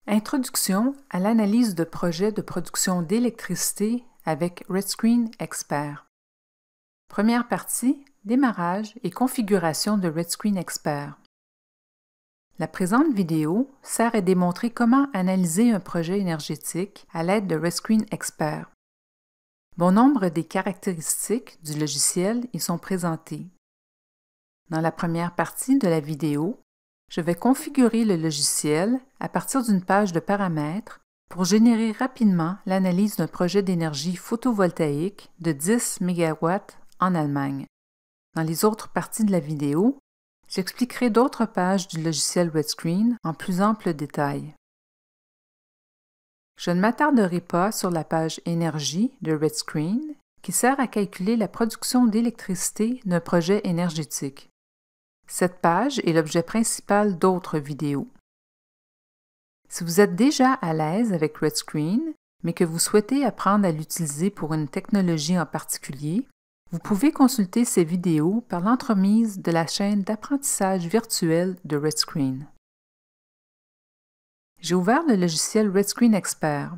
Introduction à l'analyse de projets de production d'électricité avec RedScreen Expert. Première partie, démarrage et configuration de RedScreen Expert. La présente vidéo sert à démontrer comment analyser un projet énergétique à l'aide de RedScreen Expert. Bon nombre des caractéristiques du logiciel y sont présentées. Dans la première partie de la vidéo, je vais configurer le logiciel à partir d'une page de paramètres pour générer rapidement l'analyse d'un projet d'énergie photovoltaïque de 10 MW en Allemagne. Dans les autres parties de la vidéo, j'expliquerai d'autres pages du logiciel RedScreen en plus ample détail. Je ne m'attarderai pas sur la page Énergie de RedScreen qui sert à calculer la production d'électricité d'un projet énergétique. Cette page est l'objet principal d'autres vidéos. Si vous êtes déjà à l'aise avec RedScreen, mais que vous souhaitez apprendre à l'utiliser pour une technologie en particulier, vous pouvez consulter ces vidéos par l'entremise de la chaîne d'apprentissage virtuel de RedScreen. J'ai ouvert le logiciel RedScreen Expert.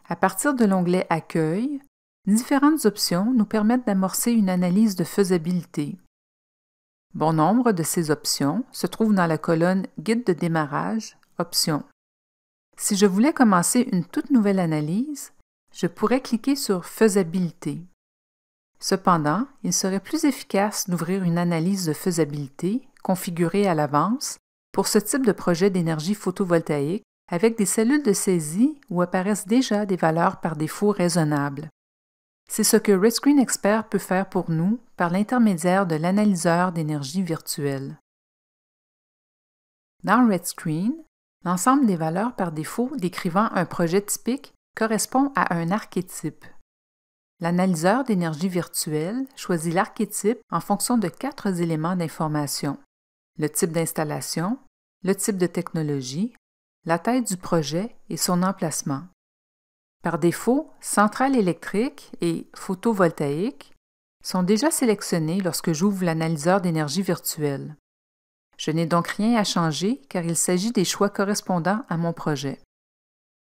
À partir de l'onglet Accueil, différentes options nous permettent d'amorcer une analyse de faisabilité. Bon nombre de ces options se trouvent dans la colonne Guide de démarrage, Options. Si je voulais commencer une toute nouvelle analyse, je pourrais cliquer sur Faisabilité. Cependant, il serait plus efficace d'ouvrir une analyse de faisabilité configurée à l'avance pour ce type de projet d'énergie photovoltaïque avec des cellules de saisie où apparaissent déjà des valeurs par défaut raisonnables. C'est ce que RedScreen Expert peut faire pour nous par l'intermédiaire de l'analyseur d'énergie virtuelle. Dans RedScreen, l'ensemble des valeurs par défaut décrivant un projet typique correspond à un archétype. L'analyseur d'énergie virtuelle choisit l'archétype en fonction de 4 éléments d'information: le type d'installation, le type de technologie, la taille du projet et son emplacement. Par défaut, centrale électrique et photovoltaïque sont déjà sélectionnés lorsque j'ouvre l'analyseur d'énergie virtuelle. Je n'ai donc rien à changer car il s'agit des choix correspondants à mon projet.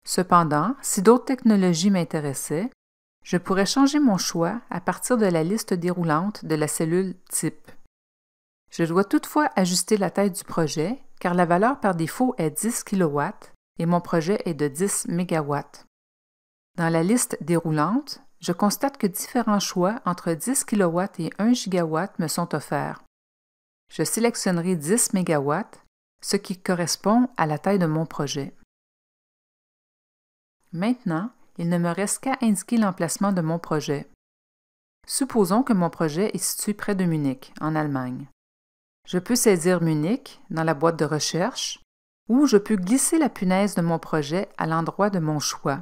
Cependant, si d'autres technologies m'intéressaient, je pourrais changer mon choix à partir de la liste déroulante de la cellule Type. Je dois toutefois ajuster la taille du projet car la valeur par défaut est 10 kW et mon projet est de 10 MW. Dans la liste déroulante, je constate que différents choix entre 10 kW et 1 GW me sont offerts. Je sélectionnerai 10 MW, ce qui correspond à la taille de mon projet. Maintenant, il ne me reste qu'à indiquer l'emplacement de mon projet. Supposons que mon projet est situé près de Munich, en Allemagne. Je peux saisir Munich dans la boîte de recherche ou je peux glisser la punaise de mon projet à l'endroit de mon choix.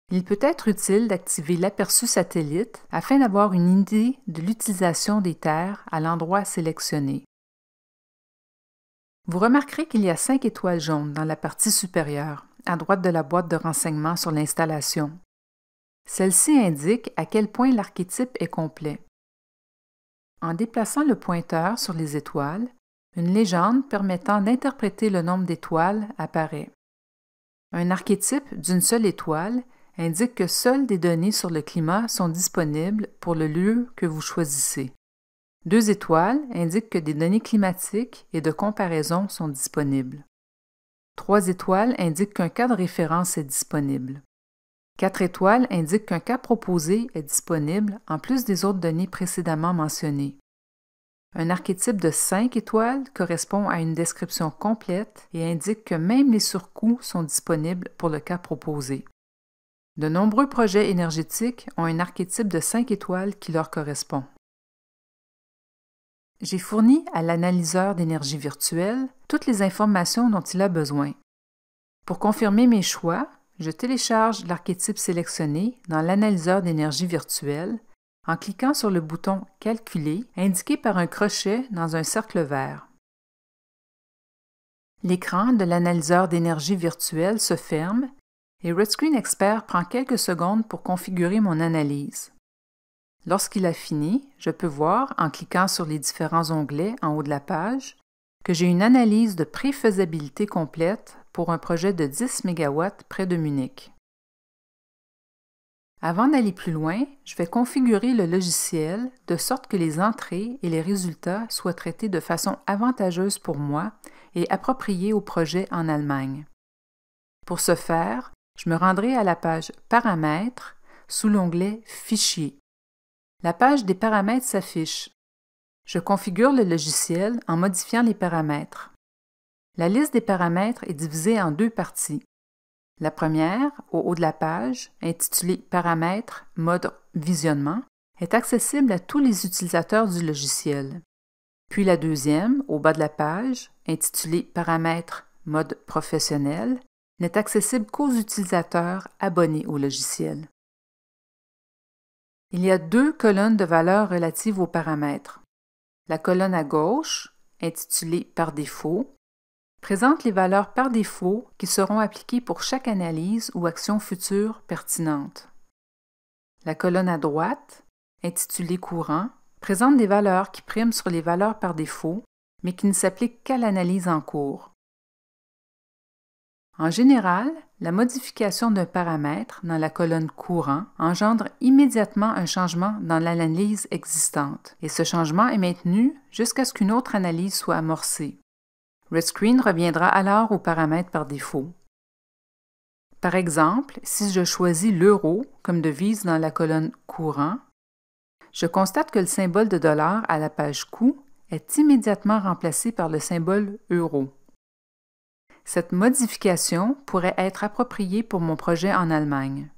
Il peut être utile d'activer l'aperçu satellite afin d'avoir une idée de l'utilisation des terres à l'endroit sélectionné. Vous remarquerez qu'il y a 5 étoiles jaunes dans la partie supérieure, à droite de la boîte de renseignements sur l'installation. Celle-ci indique à quel point l'archétype est complet. En déplaçant le pointeur sur les étoiles, une légende permettant d'interpréter le nombre d'étoiles apparaît. Un archétype d'une seule étoile indique que seules des données sur le climat sont disponibles pour le lieu que vous choisissez. 2 étoiles indiquent que des données climatiques et de comparaison sont disponibles. 3 étoiles indiquent qu'un cas de référence est disponible. 4 étoiles indiquent qu'un cas proposé est disponible en plus des autres données précédemment mentionnées. Un archétype de 5 étoiles correspond à une description complète et indique que même les surcoûts sont disponibles pour le cas proposé. De nombreux projets énergétiques ont un archétype de 5 étoiles qui leur correspond. J'ai fourni à l'analyseur d'énergie virtuelle toutes les informations dont il a besoin. Pour confirmer mes choix, je télécharge l'archétype sélectionné dans l'analyseur d'énergie virtuelle en cliquant sur le bouton « Calculer » indiqué par un crochet dans un cercle vert. L'écran de l'analyseur d'énergie virtuelle se ferme et RedScreen Expert prend quelques secondes pour configurer mon analyse. Lorsqu'il a fini, je peux voir, en cliquant sur les différents onglets en haut de la page, que j'ai une analyse de préfaisabilité complète pour un projet de 10 MW près de Munich. Avant d'aller plus loin, je vais configurer le logiciel de sorte que les entrées et les résultats soient traités de façon avantageuse pour moi et appropriés au projet en Allemagne. Pour ce faire, je me rendrai à la page Paramètres sous l'onglet Fichier. La page des paramètres s'affiche. Je configure le logiciel en modifiant les paramètres. La liste des paramètres est divisée en deux parties. La première, au haut de la page, intitulée Paramètres, mode visionnement, est accessible à tous les utilisateurs du logiciel. Puis la deuxième, au bas de la page, intitulée Paramètres, mode professionnel, n'est accessible qu'aux utilisateurs abonnés au logiciel. Il y a deux colonnes de valeurs relatives aux paramètres. La colonne à gauche, intitulée Par défaut, présente les valeurs par défaut qui seront appliquées pour chaque analyse ou action future pertinente. La colonne à droite, intitulée Courant, présente des valeurs qui priment sur les valeurs par défaut, mais qui ne s'appliquent qu'à l'analyse en cours. En général, la modification d'un paramètre dans la colonne Courant engendre immédiatement un changement dans l'analyse existante, et ce changement est maintenu jusqu'à ce qu'une autre analyse soit amorcée. RedScreen reviendra alors aux paramètres par défaut. Par exemple, si je choisis l'euro comme devise dans la colonne Courant, je constate que le symbole de dollar à la page Coût est immédiatement remplacé par le symbole euro. Cette modification pourrait être appropriée pour mon projet en Allemagne.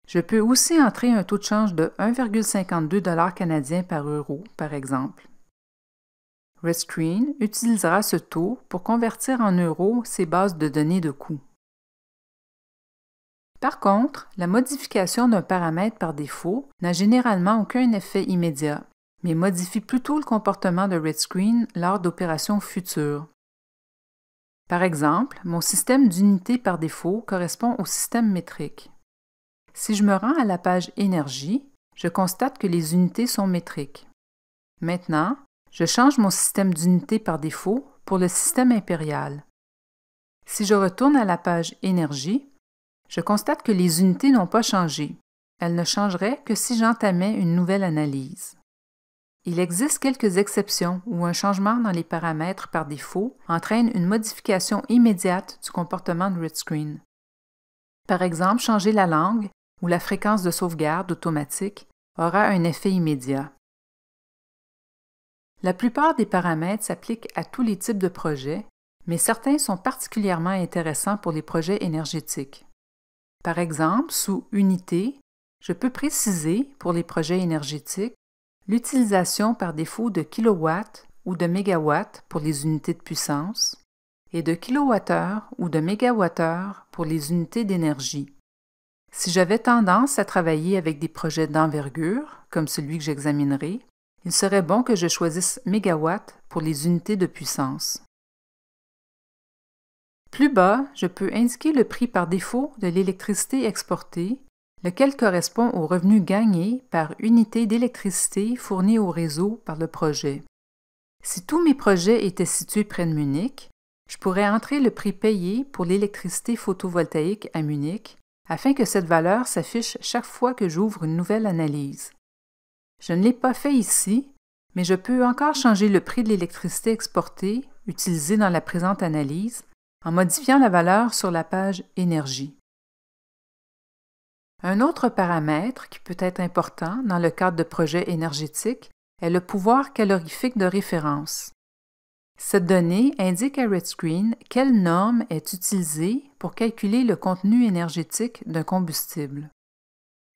Je peux aussi entrer un taux de change de 1,52 $ canadien par euro, par exemple. RedScreen utilisera ce taux pour convertir en euros ses bases de données de coût. Par contre, la modification d'un paramètre par défaut n'a généralement aucun effet immédiat, mais modifie plutôt le comportement de RedScreen lors d'opérations futures. Par exemple, mon système d'unités par défaut correspond au système métrique. Si je me rends à la page Énergie, je constate que les unités sont métriques. Maintenant, je change mon système d'unités par défaut pour le système impérial. Si je retourne à la page Énergie, je constate que les unités n'ont pas changé. Elles ne changeraient que si j'entamais une nouvelle analyse. Il existe quelques exceptions où un changement dans les paramètres par défaut entraîne une modification immédiate du comportement de RedScreen. Par exemple, changer la langue ou la fréquence de sauvegarde automatique aura un effet immédiat. La plupart des paramètres s'appliquent à tous les types de projets, mais certains sont particulièrement intéressants pour les projets énergétiques. Par exemple, sous Unités, je peux préciser, pour les projets énergétiques, l'utilisation par défaut de kilowatts ou de mégawatts pour les unités de puissance et de kilowattheures ou de mégawattheures pour les unités d'énergie. Si j'avais tendance à travailler avec des projets d'envergure, comme celui que j'examinerai, il serait bon que je choisisse mégawatts pour les unités de puissance. Plus bas, je peux indiquer le prix par défaut de l'électricité exportée, lequel correspond au revenu gagné par unité d'électricité fournie au réseau par le projet. Si tous mes projets étaient situés près de Munich, je pourrais entrer le prix payé pour l'électricité photovoltaïque à Munich afin que cette valeur s'affiche chaque fois que j'ouvre une nouvelle analyse. Je ne l'ai pas fait ici, mais je peux encore changer le prix de l'électricité exportée utilisée dans la présente analyse en modifiant la valeur sur la page Énergie. Un autre paramètre qui peut être important dans le cadre de projets énergétiques est le pouvoir calorifique de référence. Cette donnée indique à RedScreen quelle norme est utilisée pour calculer le contenu énergétique d'un combustible.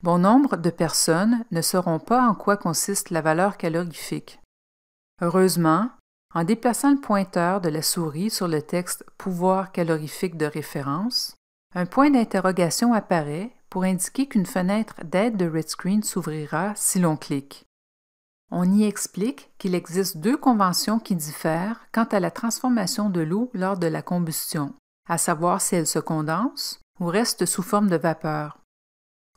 Bon nombre de personnes ne sauront pas en quoi consiste la valeur calorifique. Heureusement, en déplaçant le pointeur de la souris sur le texte « Pouvoir calorifique de référence », un point d'interrogation apparaît pour indiquer qu'une fenêtre d'aide de RedScreen s'ouvrira si l'on clique. On y explique qu'il existe deux conventions qui diffèrent quant à la transformation de l'eau lors de la combustion, à savoir si elle se condense ou reste sous forme de vapeur.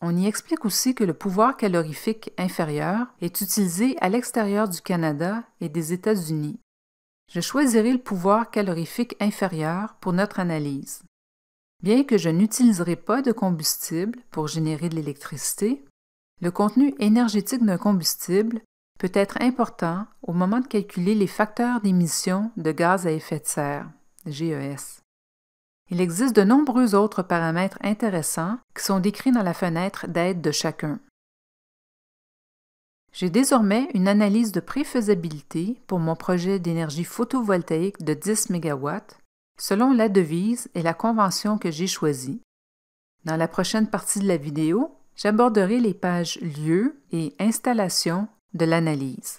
On y explique aussi que le pouvoir calorifique inférieur est utilisé à l'extérieur du Canada et des États-Unis. Je choisirai le pouvoir calorifique inférieur pour notre analyse. Bien que je n'utiliserai pas de combustible pour générer de l'électricité, le contenu énergétique d'un combustible peut être important au moment de calculer les facteurs d'émission de gaz à effet de serre, GES. Il existe de nombreux autres paramètres intéressants qui sont décrits dans la fenêtre d'aide de chacun. J'ai désormais une analyse de préfaisabilité pour mon projet d'énergie photovoltaïque de 10 MW selon la devise et la convention que j'ai choisie. Dans la prochaine partie de la vidéo, j'aborderai les pages Lieux et Installation de l'analyse.